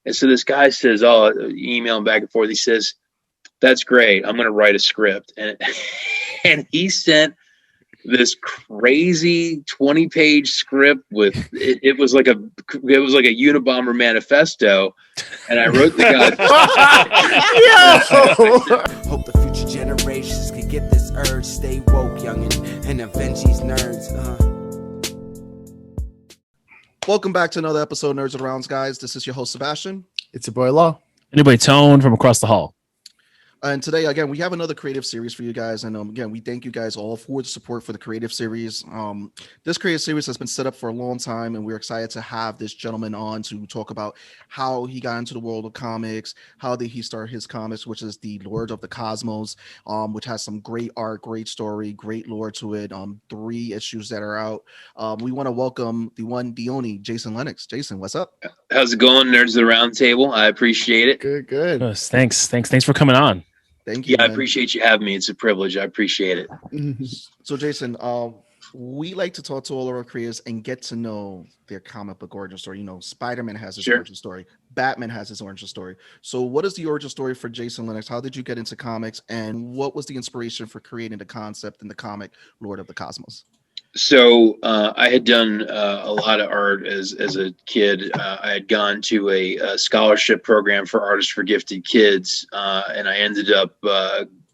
And so this guy says, oh, email him back and forth. He says, that's great. I'm going to write a script. And, and he sent this crazy 20-page script with it was like a Unabomber manifesto, and I wrote the guy. Hope the future generations can get this urge, stay woke, youngin', and avenge these nerds. Welcome back to another episode of Nerds and Rounds, guys. This is your host Sebastian. It's your boy Law. Anybody Tone from across the hall. And today, again, we have another creative series for you guys. And again, we thank you guys all for the support for the creative series. This creative series has been set up for a long time, and we're excited to have this gentleman on to talk about how he got into the world of comics, how did he start his comics, which is the Lord of the Cosmos, which has some great art, great story, great lore to it. 3 issues that are out. We want to welcome the one, the only, Jason Lenox. Jason, what's up? How's it going, Nerds of the Round Table? I appreciate it. Good. Yes, thanks for coming on. Thank you. Yeah, man. I appreciate you having me. It's a privilege. I appreciate it. So, Jason, we like to talk to all of our creators and get to know their comic book origin story. You know, Spider-Man has his origin story. Batman has his origin story. So what is the origin story for Jason Lenox? How did you get into comics, and what was the inspiration for creating the concept in the comic Lord of the Cosmos? So I had done a lot of art as a kid. I had gone to a scholarship program for Artists for Gifted Kids, and I ended up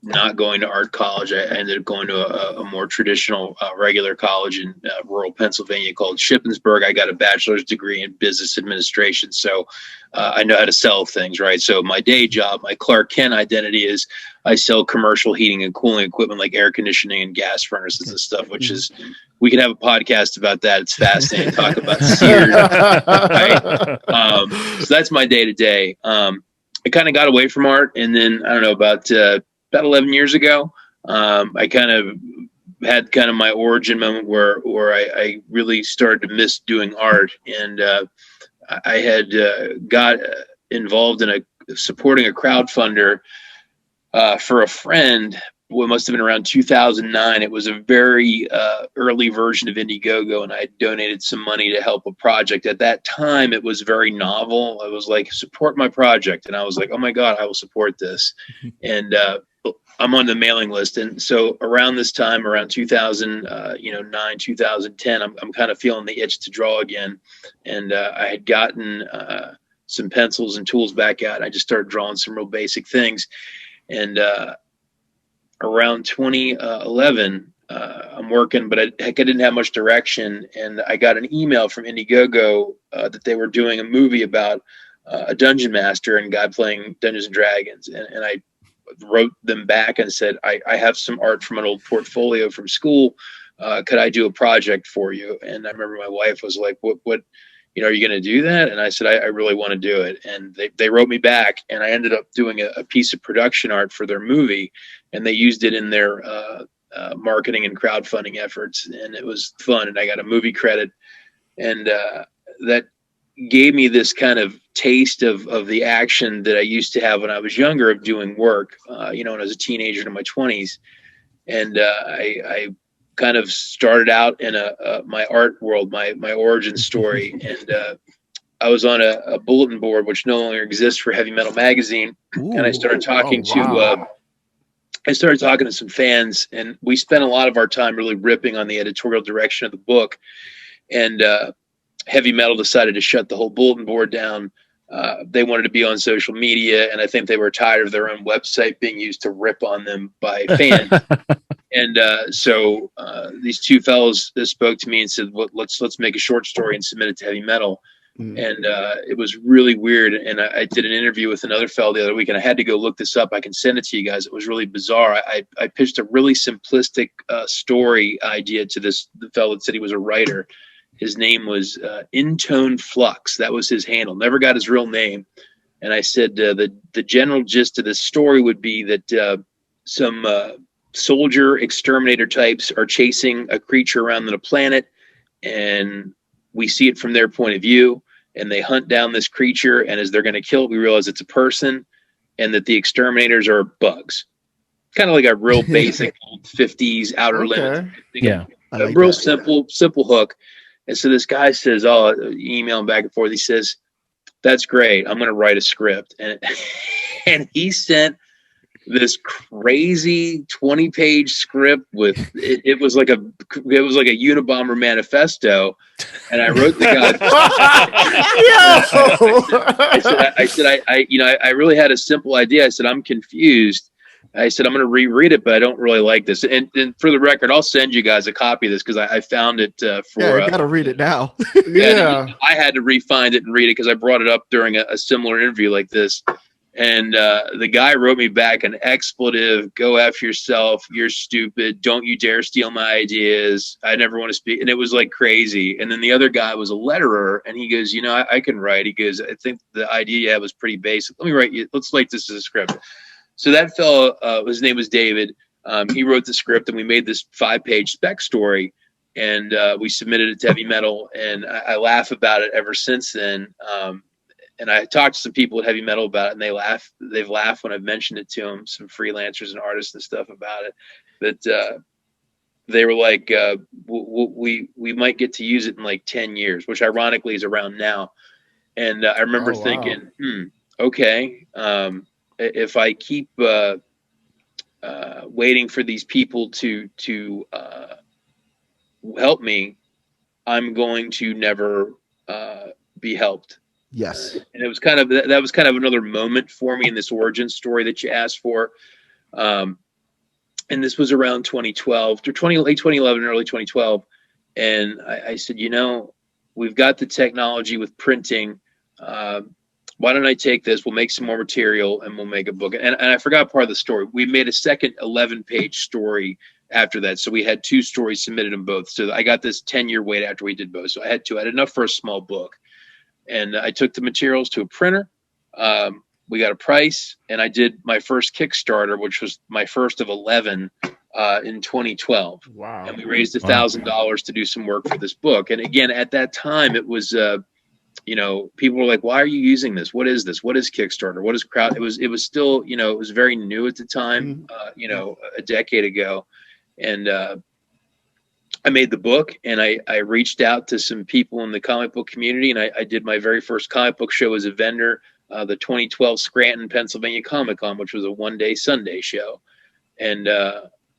not going to art college. I ended up going to a more traditional regular college in rural Pennsylvania called Shippensburg. I got a bachelor's degree in business administration, so I know how to sell things, right? So my day job, my Clark Kent identity is I sell commercial heating and cooling equipment like air conditioning and gas furnaces and stuff, which is, we can have a podcast about that. It's fascinating. Talk about Sears. Right? So that's my day to day. I kind of got away from art, and then I don't know, about 11 years ago, I kind of had kind of my origin moment where I really started to miss doing art, and I had got involved in supporting a crowdfunder for a friend. What must have been around 2009. It was a very early version of Indiegogo, and I donated some money to help a project. At that time, it was very novel. I was like, support my project. And I was like, oh my God, I will support this. And I'm on the mailing list. And so around this time, around 2009, 2010, I'm kind of feeling the itch to draw again. And I had gotten some pencils and tools back out. I just started drawing some real basic things. And around 2011, I'm working, but I didn't have much direction. And I got an email from Indiegogo that they were doing a movie about a dungeon master and a guy playing Dungeons and Dragons. And I wrote them back and said, I have some art from an old portfolio from school. Could I do a project for you? And I remember my wife was like, what, are you going to do that? And I said, I really want to do it. And they wrote me back, and I ended up doing a piece of production art for their movie, and they used it in their marketing and crowdfunding efforts. And it was fun. And I got a movie credit, and that gave me this kind of taste of the action that I used to have when I was younger of doing work, when I was a teenager in my 20s. And I kind of started out in my art world, my origin story. And I was on a bulletin board, which no longer exists, for Heavy Metal Magazine. And I started talking to some fans, and we spent a lot of our time really ripping on the editorial direction of the book. And Heavy Metal decided to shut the whole bulletin board down. They wanted to be on social media, and I think they were tired of their own website being used to rip on them by fans. And so these two fellows spoke to me and said, well, let's make a short story and submit it to Heavy Metal. And it was really weird. And I did an interview with another fellow the other week, and I had to go look this up. I can send it to you guys. It was really bizarre. I pitched a really simplistic story idea to the fellow that said he was a writer. His name was Intone Flux. That was his handle. Never got his real name. And I said the general gist of this story would be that some soldier exterminator types are chasing a creature around the planet, and we see it from their point of view, and they hunt down this creature, and as they're going to kill it, we realize it's a person, and that the exterminators are bugs. Kind of like a real basic 50s outer limits. Yeah. A real simple hook. And so this guy says, email him back and forth. He says, that's great. I'm going to write a script. And, and he sent this crazy 20-page script with it was like a Unabomber manifesto, and I wrote the guy. I really had a simple idea. I said, I'm confused. I said, I'm going to reread it, but I don't really like this. And for the record, I'll send you guys a copy of this because I found it for. I gotta read it now. I had to re-find it and read it because I brought it up during a similar interview like this. And the guy wrote me back an expletive, go F yourself, you're stupid, don't you dare steal my ideas, I never want to speak. And it was like crazy. And then the other guy was a letterer, and he goes, I can write. He goes, I think the idea you have was pretty basic. Let me write you, let's like this as a script. So that fellow, his name was David. He wrote the script, and we made this 5-page spec story, and we submitted it to Heavy Metal, and I laugh about it ever since then. And I talked to some people at Heavy Metal about it, and they've laughed when I've mentioned it to them, some freelancers and artists and stuff about it. But they were like, we might get to use it in like 10 years, which ironically is around now. And I remember thinking, okay, if I keep waiting for these people to help me, I'm going to never be helped. Yes. And it was kind of, that was kind of another moment for me in this origin story that you asked for. And this was around 2012, late 2011, early 2012. And I said, we've got the technology with printing. Why don't I take this? We'll make some more material and we'll make a book. And I forgot part of the story. We made a second 11-page story after that. So we had 2 stories submitted in both. So I got this 10-year wait after we did both. So I had enough for a small book. And I took the materials to a printer. We got a price, and I did my first Kickstarter, which was my first of 11 in 2012. Wow. And we raised $1,000 to do some work for this book. And again, at that time, it was, people were like, why are you using this? What is this? What is Kickstarter? What is crowd? It was still, it was very new at the time, a decade ago. And I made the book, and I reached out to some people in the comic book community, and I did my very first comic book show as a vendor, the 2012 Scranton, Pennsylvania Comic-Con, which was a one-day Sunday show. And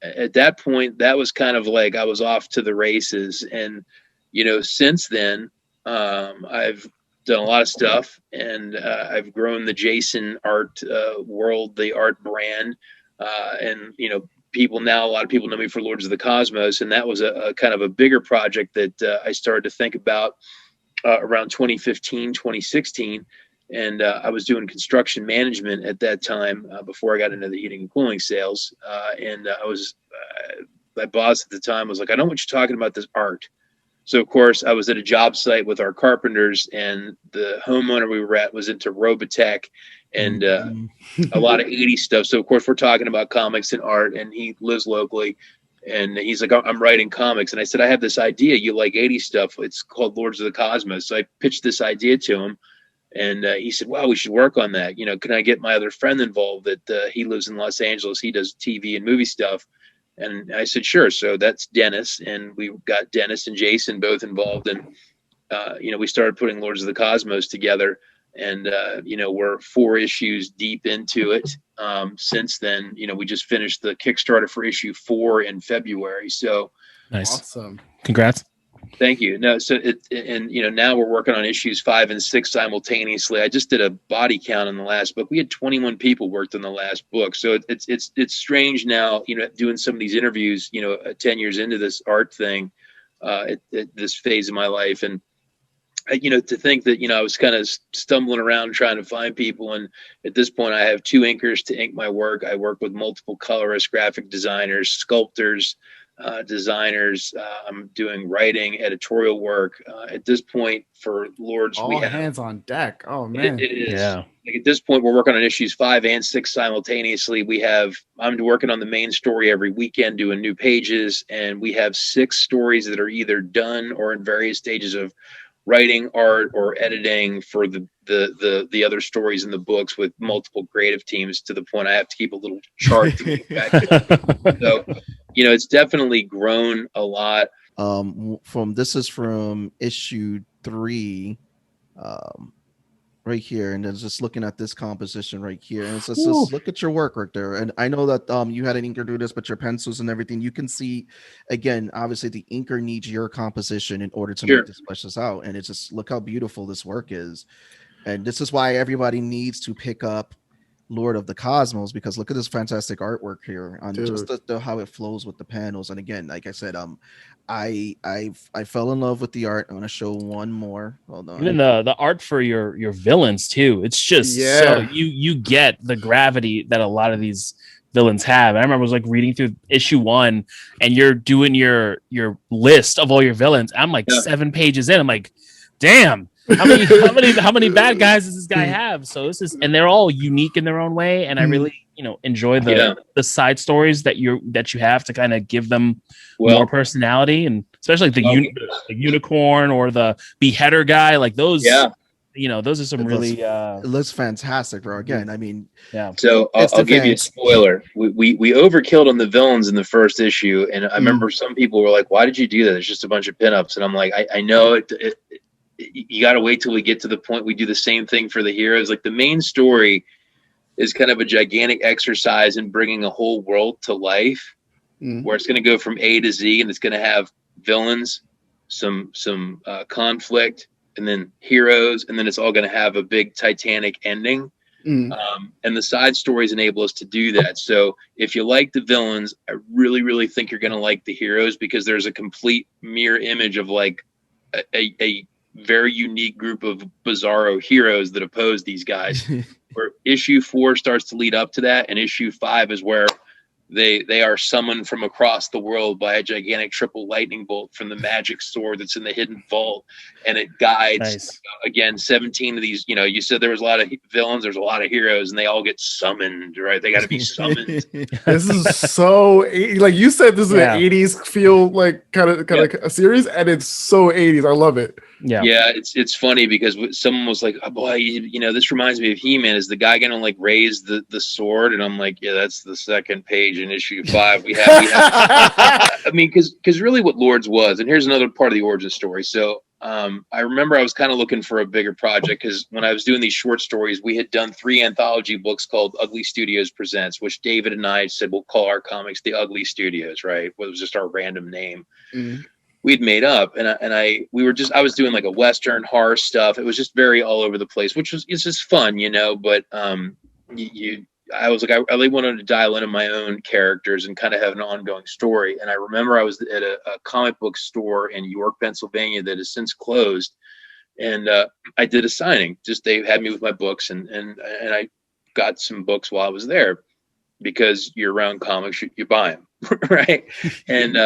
at that point, that was kind of like I was off to the races. And, since then, I've done a lot of stuff, and I've grown the Jason art world, the art brand, and, a lot of people know me for Lords of the Cosmos, and that was a kind of a bigger project that I started to think about around 2015, 2016. And I was doing construction management at that time before I got into the heating and cooling sales. And my boss at the time was like, I don't want you talking about this art. So, of course, I was at a job site with our carpenters, and the homeowner we were at was into Robotech and a lot of 80s stuff. So, of course, we're talking about comics and art, and he lives locally. And he's like, I'm writing comics. And I said, I have this idea. You like 80s stuff. It's called Lords of the Cosmos. So I pitched this idea to him. And he said, wow, we should work on that. Can I get my other friend involved that he lives in Los Angeles? He does TV and movie stuff. And I said, sure. So that's Dennis. And we got Dennis and Jason both involved. And, we started putting Lords of the Cosmos together. And, we're 4 issues deep into it. Since then, we just finished the Kickstarter for issue 4 in February. So nice. Awesome. Congrats. Thank you. No, so now we're working on issues 5 and 6 simultaneously. I just did a body count in the last book. We had 21 people worked on the last book. So it's strange now, doing some of these interviews, 10 years into this art thing, at this phase of my life. And, to think that, I was kind of stumbling around trying to find people. And at this point I have 2 inkers to ink my work. I work with multiple colorists, graphic designers, sculptors, designers. I'm doing writing, editorial work. At this point for Lords, all hands on deck. Oh man. It is. Yeah. Like at this point, we're working on issues 5 and 6 simultaneously. I'm working on the main story every weekend, doing new pages, and we have 6 stories that are either done or in various stages of writing, art, or editing for the other stories in the books with multiple creative teams, to the point I have to keep a little chart to keep back. So, it's definitely grown a lot. This is from issue 3. right here, and then just looking at this composition right here, and it's just look at your work right there. And I know that you had an inker do this, but your pencils and everything, you can see again, obviously the inker needs your composition in order to make this flesh this out. And it's just look how beautiful this work is. And this is why everybody needs to pick up Lord of the Cosmos, because look at this fantastic artwork here on just how it flows with the panels. And again, like I said, I fell in love with the art. I'm gonna show one more. Hold on. Even the art for your villains too. It's just so you get the gravity that a lot of these villains have. And I remember I was like reading through issue 1, and you're doing your list of all your villains. I'm like 7 pages in. I'm like, damn. How many bad guys does this guy have? So this is, and they're all unique in their own way, and I really enjoy the side stories that you have to kind of give them more personality, and especially the unicorn or the beheader guy, like those. Those are some it looks fantastic, bro. Again, I mean, So I'll give you a spoiler. We overkilled on the villains in the first issue, and I remember some people were like, "Why did you do that? It's just a bunch of pinups." And I'm like, I know it you got to wait till we get to the point we do the same thing for the heroes. Like the main story is kind of a gigantic exercise in bringing a whole world to life, where it's going to go from A to Z, and it's going to have villains, some conflict, and then heroes, and then it's all going to have a big Titanic ending. And the side stories enable us to do that. So if you like the villains, I really, really think you're going to like the heroes, because there's a complete mirror image of like a very unique group of bizarro heroes that oppose these guys. Where issue 4 starts to lead up to that, and issue 5 is where they are summoned from across the world by a gigantic triple lightning bolt from the magic sword that's in the hidden vault, and it guides again 17 of these. You said there was a lot of villains, there's a lot of heroes, and they all get summoned, right? They got to be summoned. This is so like you said, this is an 80s feel, like kind of a series, and it's so 80s. I love it. It's funny because someone was like, "Oh boy, this reminds me of He-Man. Is the guy gonna like raise the sword?" And I'm like, "Yeah, that's the second page in issue 5. We have I mean, because really what Lords was, and here's another part of the origin story. So I remember I was kind of looking for a bigger project, because when I was doing these short stories, we had done 3 anthology books called Ugly Studios Presents, which David and I said we'll call our comics the Ugly Studios, right? It was just our random name. We'd made up, and I was doing like a Western horror stuff. It was just very all over the place, it's just fun, but I was like, I really wanted to dial into my own characters and kind of have an ongoing story. And I remember I was at a comic book store in York, Pennsylvania that has since closed, and I did a signing. Just they had me with my books, and I got some books while I was there, because year-round comics you buy them, right? And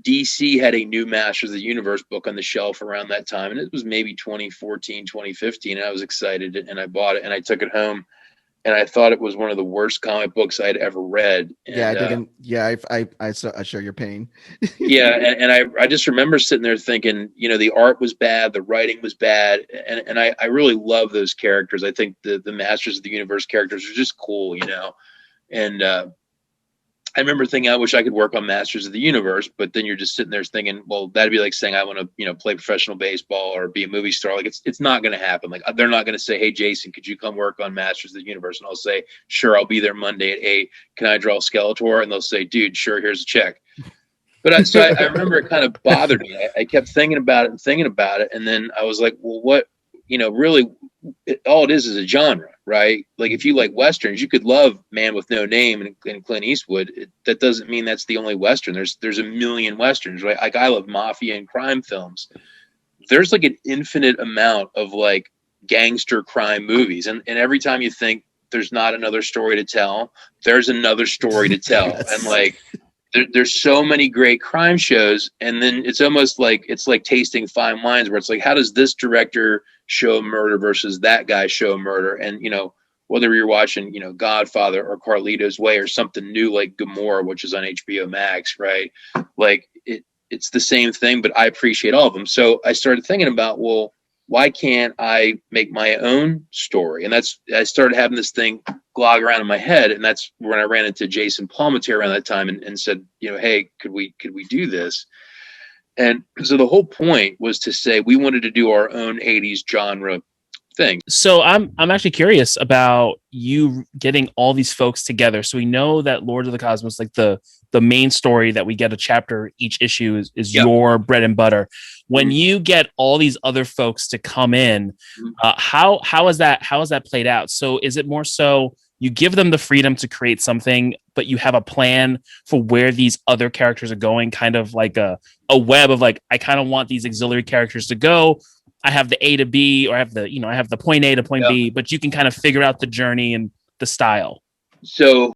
DC had a new Masters of the Universe book on the shelf around that time, and it was maybe 2014, 2015, and I was excited, and I bought it, and I took it home, and I thought it was one of the worst comic books I'd ever read. And, I share your pain. And I just remember sitting there thinking, the art was bad, the writing was bad, and I really love those characters. I think the Masters of the Universe characters are just cool, and I remember thinking, I wish I could work on Masters of the Universe, but then you're just sitting there thinking, well, that'd be like saying I want to, play professional baseball or be a movie star. Like it's not going to happen. Like they're not going to say, "Hey, Jason, could you come work on Masters of the Universe?" And I'll say, "Sure, I'll be there Monday at 8. Can I draw Skeletor?" And they'll say, "Dude, sure, here's a check." But I remember it kind of bothered me. I kept thinking about it, and then I was like, well, what, really, all it is a genre, right? Like if you like Westerns, you could love Man with No Name and Clint Eastwood. That doesn't mean that's the only Western. There's a million Westerns, right? Like I love mafia and crime films. There's like an infinite amount of like gangster crime movies. And every time you think there's not another story to tell, there's another story to tell. Yes. And like, there's so many great crime shows, and then it's almost like it's like tasting fine wines, where it's like, how does this director show a murder versus that guy show a murder? And whether you're watching Godfather or Carlito's Way or something new like Gomorrah, which is on HBO Max, right? Like it's the same thing, but I appreciate all of them. So I started thinking about, well, why can't I make my own story? And I started having this thing glog around in my head, and that's when I ran into Jason Palmetier around that time and said, hey, could we do this? And so the whole point was to say we wanted to do our own 80s genre thing. So I'm actually curious about you getting all these folks together. So we know that Lords of the Cosmos, like the main story that we get a chapter each issue is your bread and butter. When you get all these other folks to come in, how is that played out? So is it more so you give them the freedom to create something, but you have a plan for where these other characters are going, kind of like a web of like, I kind of want these auxiliary characters to go. I have the A to B, or I have the point A to point B, but you can kind of figure out the journey and the style. So